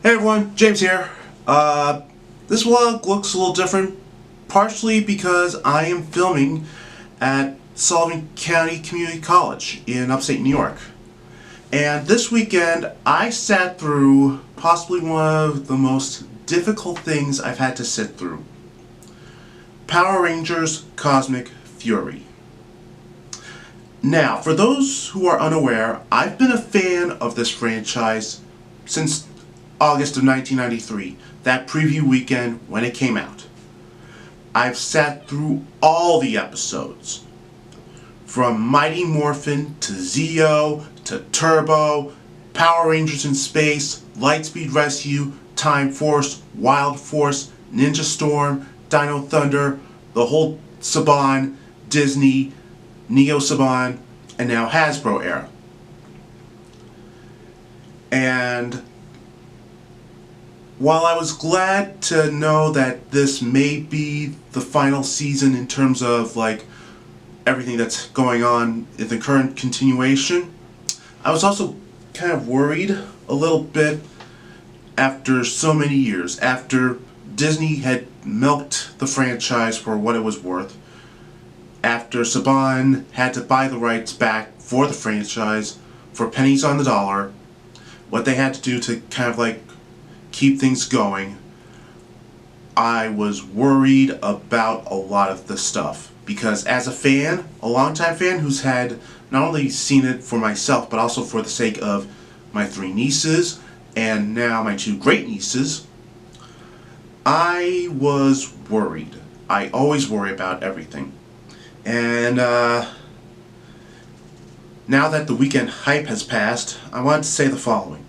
Hey everyone, James here. This vlog looks a little different, partially because I am filming at Sullivan County Community College in upstate New York. And this weekend I sat through possibly one of the most difficult things I've had to sit through. Power Rangers Cosmic Fury. Now, for those who are unaware, I've been a fan of this franchise since August of 1993, that preview weekend when it came out. I've sat through all the episodes, from Mighty Morphin to Zeo to Turbo, Power Rangers in Space, Lightspeed Rescue, Time Force, Wild Force, Ninja Storm, Dino Thunder, the whole Saban, Disney, Neo Saban, and now Hasbro era. And while I was glad to know that this may be the final season in terms of like everything that's going on in the current continuation, I was also kind of worried a little bit after so many years, after Disney had milked the franchise for what it was worth, after Saban had to buy the rights back for the franchise for pennies on the dollar, what they had to do to kind of like keep things going, I was worried about a lot of the stuff. Because as a fan, a longtime fan who's had not only seen it for myself, but also for the sake of my 3 nieces, and now my 2 great nieces, I was worried. I always worry about everything. And now that the weekend hype has passed, I wanted to say the following.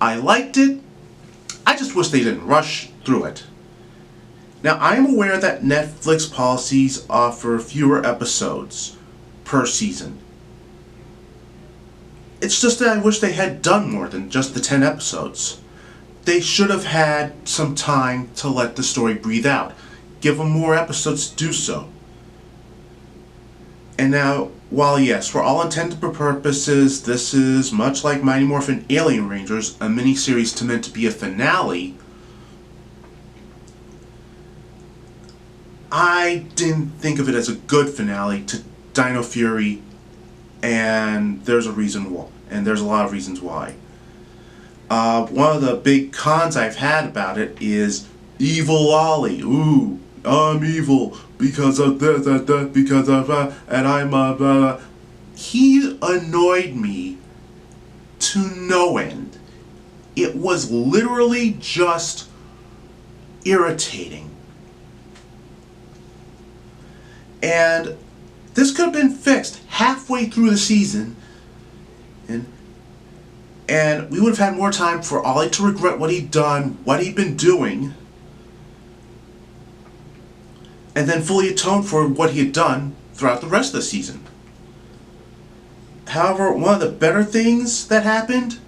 I liked it. I just wish they didn't rush through it. Now, I am aware that Netflix policies offer fewer episodes per season. It's just that I wish they had done more than just the 10 episodes. They should have had some time to let the story breathe out. Give them more episodes to do so. And now, while yes, for all intents and purposes, this is much like Mighty Morphin Alien Rangers, a miniseries to meant to be a finale, I didn't think of it as a good finale to Dino Fury, and there's a reason why, and there's a lot of reasons why. One of the big cons I've had about it is Evil Ollie. Ooh, I'm evil because of this, because of that, and I'm blah. He annoyed me to no end. It was literally just irritating. And this could have been fixed halfway through the season, and we would have had more time for Ollie to regret what he'd done, what he'd been doing, and then fully atone for what he had done throughout the rest of the season. However, one of the better things that happened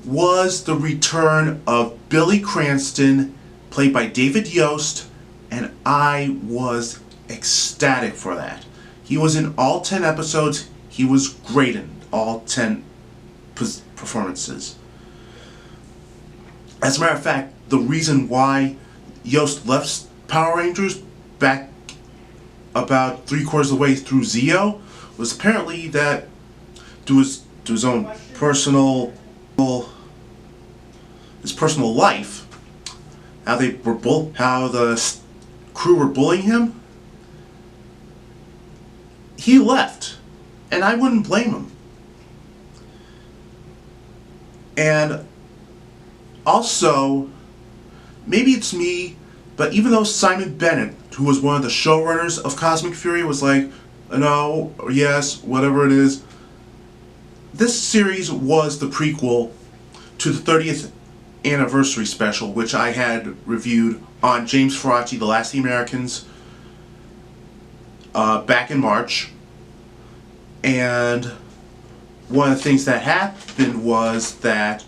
was the return of Billy Cranston, played by David Yost, and I was ecstatic for that. He was in all 10 episodes. He was great in all 10 performances. As a matter of fact, the reason why Yost left Power Rangers back about 3/4 of the way through Zeo was apparently that to his own personal life, how the crew were bullying him. He left, and I wouldn't blame him. And also, maybe it's me, but even though Simon Bennett, who was one of the showrunners of Cosmic Fury, was like, no, or yes, whatever it is, this series was the prequel to the 30th anniversary special, which I had reviewed on James Faraci, The Last of the Americans, back in March. And one of the things that happened was that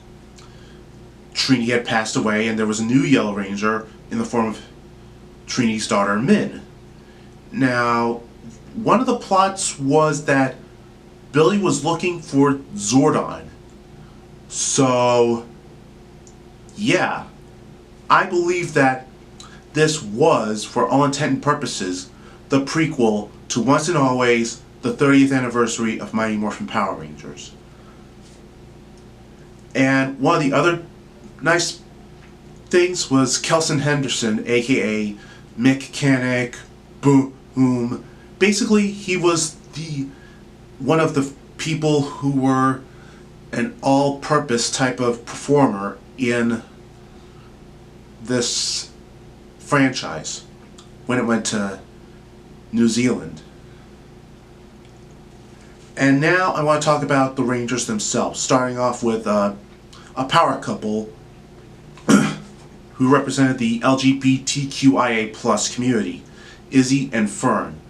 Trini had passed away, and there was a new Yellow Ranger in the form of Trini's daughter, Min. Now, one of the plots was that Billy was looking for Zordon. So yeah, I believe that this was, for all intent and purposes, the prequel to Once and Always, the 30th anniversary of Mighty Morphin Power Rangers. And one of the other nice things was Kelson Henderson, aka Mechanic Boom. Basically, he was one of the people who were an all-purpose type of performer in this franchise when it went to New Zealand. And now I want to talk about the Rangers themselves, starting off with a power couple who represented the LGBTQIA+ community, Izzy and Fern.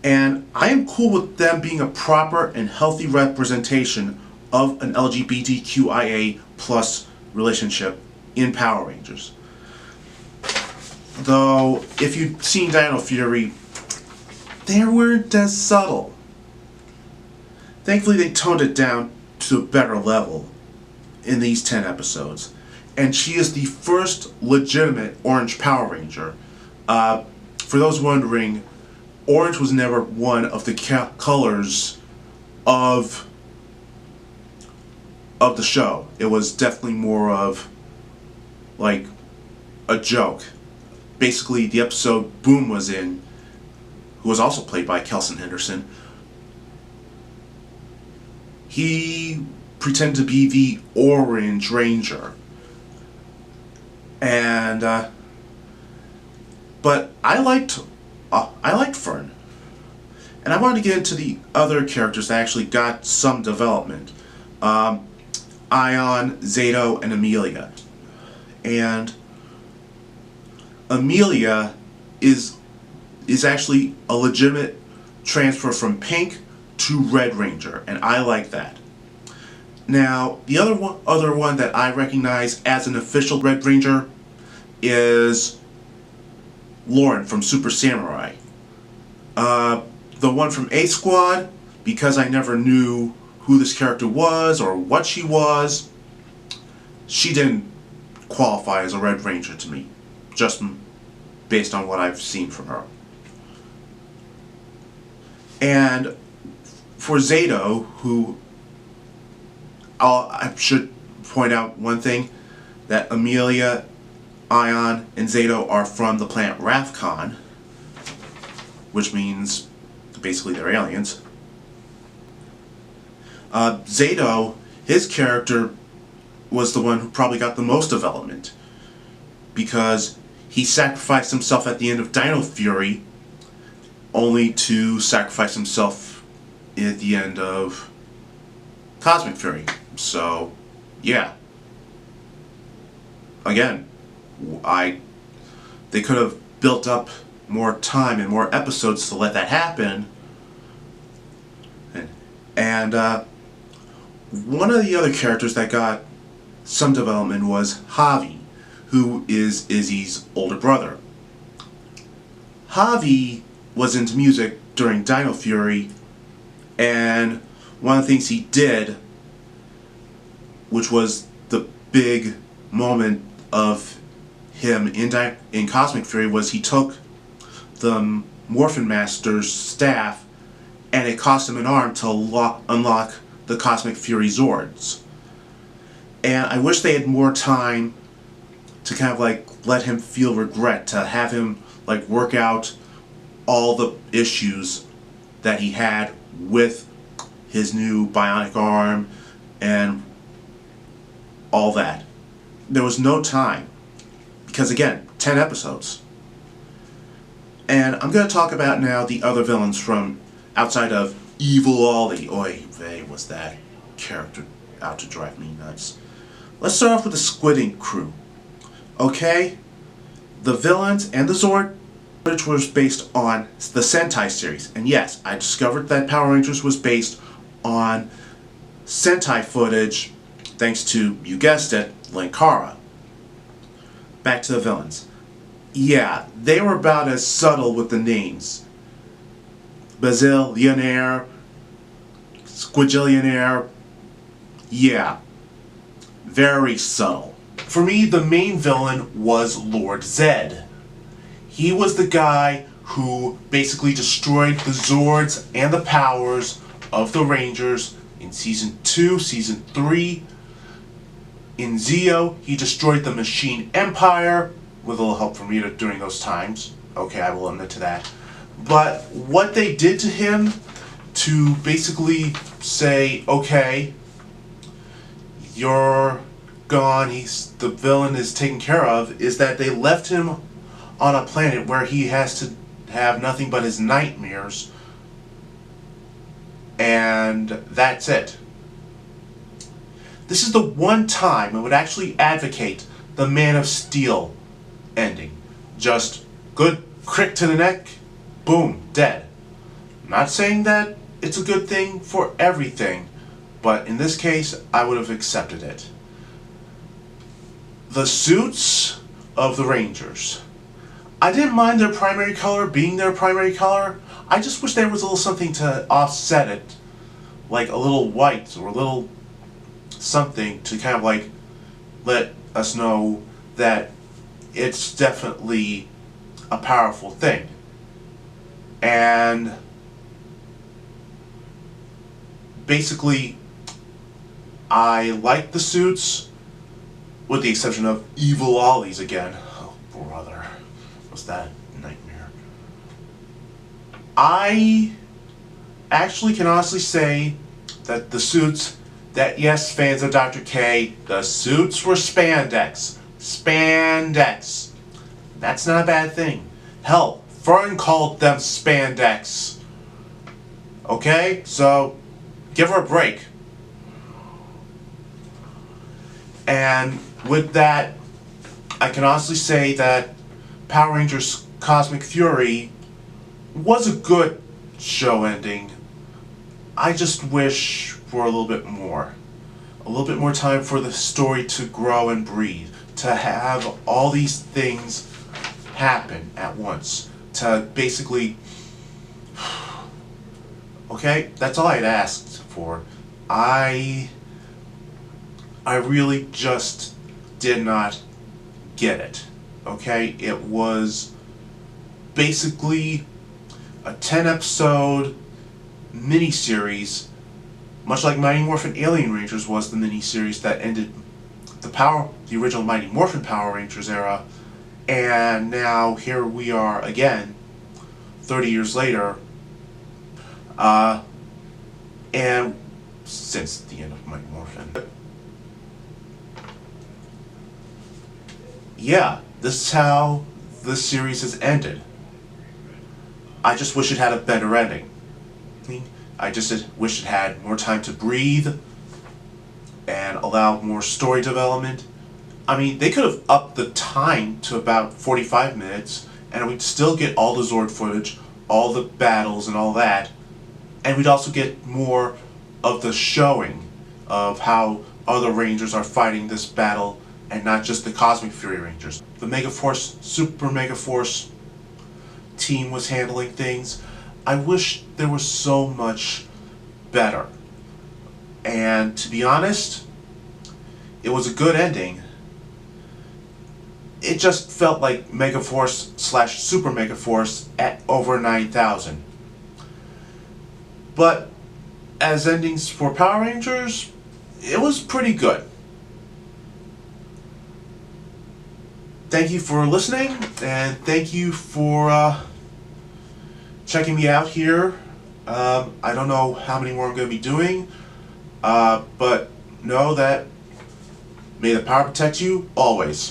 And I am cool with them being a proper and healthy representation of an LGBTQIA+ relationship in Power Rangers. Though, if you've seen Dino Fury, they weren't as subtle. Thankfully, they toned it down to a better level in these 10 episodes. And she is the first legitimate Orange Power Ranger. For those wondering, orange was never one of the colors of the show. It was definitely more of like a joke. Basically, the episode Boom was in, who was also played by Kelson Henderson, he pretended to be the Orange Ranger. And but I liked Fern. And I wanted to get into the other characters that actually got some development. Ion, Zato, and Amelia. And Amelia is actually a legitimate transfer from Pink to Red Ranger, and I like that. Now, the other one that I recognize as an official Red Ranger is Lauren from Super Samurai. The one from A Squad, because I never knew who this character was or what she was, she didn't qualify as a Red Ranger to me, just based on what I've seen from her. And for Zato, who I should point out one thing, that Amelia, Ion, and Zato are from the planet Rathcon, which means basically they're aliens. Zato, his character was the one who probably got the most development, because he sacrificed himself at the end of Dino Fury only to sacrifice himself at the end of Cosmic Fury. So, yeah. Again, they could have built up more time and more episodes to let that happen. And one of the other characters that got some development was Javi, who is Izzy's older brother. Javi was into music during Dino Fury, and one of the things he did, which was the big moment of him in Cosmic Fury, was he took the Morphin Master's staff and it cost him an arm to unlock the Cosmic Fury Zords. And I wish they had more time to kind of like let him feel regret, to have him like work out all the issues that he had with his new bionic arm and all that. There was no time, because again, 10 episodes. And I'm going to talk about now the other villains from outside of Evil Ollie. Oy vey, was that character out to drive me nuts. Let's start off with the Squid Ink crew. Okay? The villains and the Zord footage was based on the Sentai series. And yes, I discovered that Power Rangers was based on Sentai footage thanks to, you guessed it, Linkara. Back to the villains. Yeah, they were about as subtle with the names. Bazillionaire, Squigillionaire. Yeah, very subtle. For me, the main villain was Lord Zed. He was the guy who basically destroyed the Zords and the powers of the Rangers in Season 2, Season 3. In Zeo, he destroyed the Machine Empire, with a little help from Rita during those times. Okay, I will admit to that. But what they did to him to basically say, okay, you're gone, the villain is taken care of, is that they left him on a planet where he has to have nothing but his nightmares, and that's it. This is the one time I would actually advocate the Man of Steel ending. Just good crick to the neck, boom, dead. I'm not saying that it's a good thing for everything, but in this case, I would have accepted it. The suits of the Rangers. I didn't mind their primary color being their primary color. I just wish there was a little something to offset it. Like a little white or a little something to kind of like let us know that it's definitely a powerful thing. And basically, I like the suits, with the exception of Evil Ollie's again. Oh, brother. Was that a nightmare? I actually can honestly say that the suits, that yes, fans of Dr. K, the suits were spandex. Spandex. That's not a bad thing. Hell, Fern called them spandex. Okay? So, give her a break. And with that, I can honestly say that Power Rangers Cosmic Fury was a good show ending. I just wish for a little bit more. A little bit more time for the story to grow and breathe. To have all these things happen at once. To basically... Okay, that's all I'd asked for. I really just did not get it. Okay, it was basically a 10-episode miniseries, much like Mighty Morphin Alien Rangers was the miniseries that ended the original Mighty Morphin Power Rangers era, and now here we are again, 30 years later, and since the end of Mighty Morphin. Yeah, this is how the series has ended. I just wish it had a better ending. I just wish it had more time to breathe and allow more story development. I mean, they could have upped the time to about 45 minutes and we'd still get all the Zord footage, all the battles and all that, and we'd also get more of the showing of how other Rangers are fighting this battle and not just the Cosmic Fury Rangers. The Megaforce, Super Megaforce team was handling things. I wish there was so much better. And to be honest, it was a good ending. It just felt like Megaforce / Super Megaforce at over 9,000. But as endings for Power Rangers, it was pretty good. Thank you for listening, and thank you for checking me out here. I don't know how many more I'm going to be doing, but know that may the power protect you always.